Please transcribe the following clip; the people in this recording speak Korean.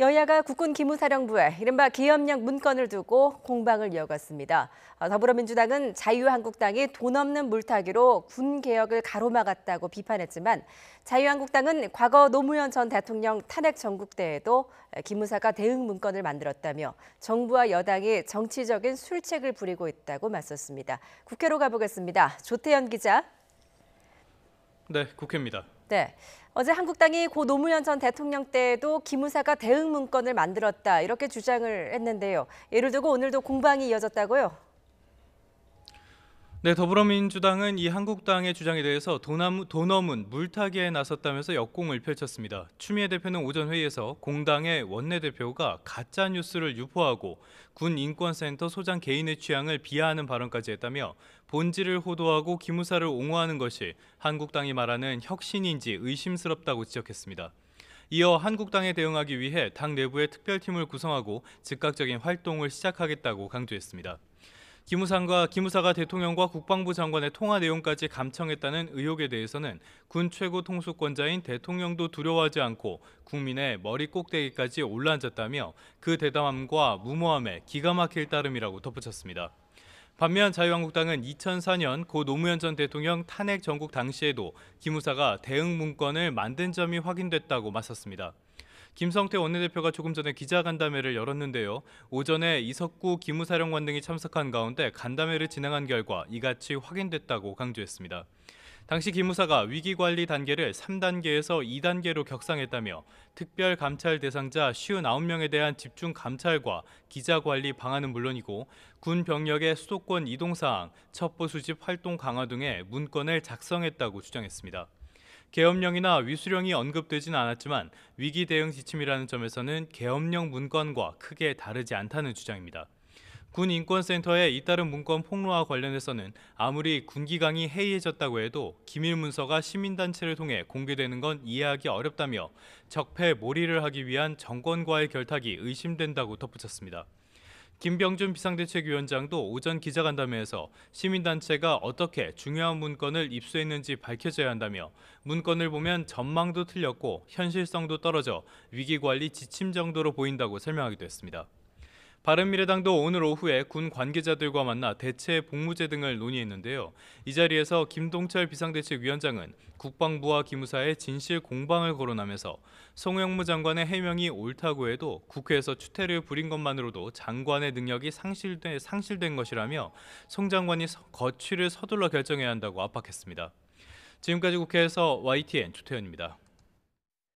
여야가 국군 기무사령부에 이른바 계엄령 문건을 두고 공방을 이어갔습니다. 더불어민주당은 자유한국당이 돈 없는 물타기로 군 개혁을 가로막았다고 비판했지만 자유한국당은 과거 노무현 전 대통령 탄핵 전국때에도 기무사가 대응 문건을 만들었다며 정부와 여당이 정치적인 술책을 부리고 있다고 맞섰습니다. 국회로 가보겠습니다. 조태현 기자. 네, 국회입니다. 네. 어제 한국당이 고 노무현 전 대통령 때에도 기무사가 대응 문건을 만들었다 이렇게 주장을 했는데요. 이를 두고 오늘도 공방이 이어졌다고요? 네, 더불어민주당은 이 한국당의 주장에 대해서 돈 없는 물타기에 나섰다면서 역공을 펼쳤습니다. 추미애 대표는 오전 회의에서 공당의 원내대표가 가짜 뉴스를 유포하고 군 인권센터 소장 개인의 취향을 비하하는 발언까지 했다며 본질을 호도하고 기무사를 옹호하는 것이 한국당이 말하는 혁신인지 의심스럽다고 지적했습니다. 이어 한국당에 대응하기 위해 당 내부의 특별팀을 구성하고 즉각적인 활동을 시작하겠다고 강조했습니다. 기무사가 대통령과 국방부 장관의 통화 내용까지 감청했다는 의혹에 대해서는 군 최고 통수권자인 대통령도 두려워하지 않고 국민의 머리 꼭대기까지 올라앉았다며 그 대담함과 무모함에 기가 막힐 따름이라고 덧붙였습니다. 반면 자유한국당은 2004년 고 노무현 전 대통령 탄핵 전국 당시에도 기무사가 대응 문건을 만든 점이 확인됐다고 맞섰습니다. 김성태 원내대표가 조금 전에 기자간담회를 열었는데요. 오전에 이석구 기무사령관 등이 참석한 가운데 간담회를 진행한 결과 이같이 확인됐다고 강조했습니다. 당시 기무사가 위기관리 단계를 3단계에서 2단계로 격상했다며 특별감찰 대상자 59명에 대한 집중 감찰과 기자관리 방안은 물론이고 군 병력의 수도권 이동사항, 첩보 수집 활동 강화 등의 문건을 작성했다고 주장했습니다. 계엄령이나 위수령이 언급되진 않았지만 위기 대응 지침이라는 점에서는 계엄령 문건과 크게 다르지 않다는 주장입니다. 군 인권센터의 잇따른 문건 폭로와 관련해서는 아무리 군기강이 해이해졌다고 해도 기밀 문서가 시민단체를 통해 공개되는 건 이해하기 어렵다며 적폐 몰이를 하기 위한 정권과의 결탁이 의심된다고 덧붙였습니다. 김병준 비상대책위원장도 오전 기자간담회에서 시민단체가 어떻게 중요한 문건을 입수했는지 밝혀져야 한다며 문건을 보면 전망도 틀렸고 현실성도 떨어져 위기관리 지침 정도로 보인다고 설명하기도 했습니다. 바른미래당도 오늘 오후에 군 관계자들과 만나 대체 복무제 등을 논의했는데요. 이 자리에서 김동철 비상대책위원장은 국방부와 기무사의 진실 공방을 거론하면서 송영무 장관의 해명이 옳다고 해도 국회에서 추태를 부린 것만으로도 장관의 능력이 상실된 것이라며 송 장관이 거취를 서둘러 결정해야 한다고 압박했습니다. 지금까지 국회에서 YTN 조태현입니다.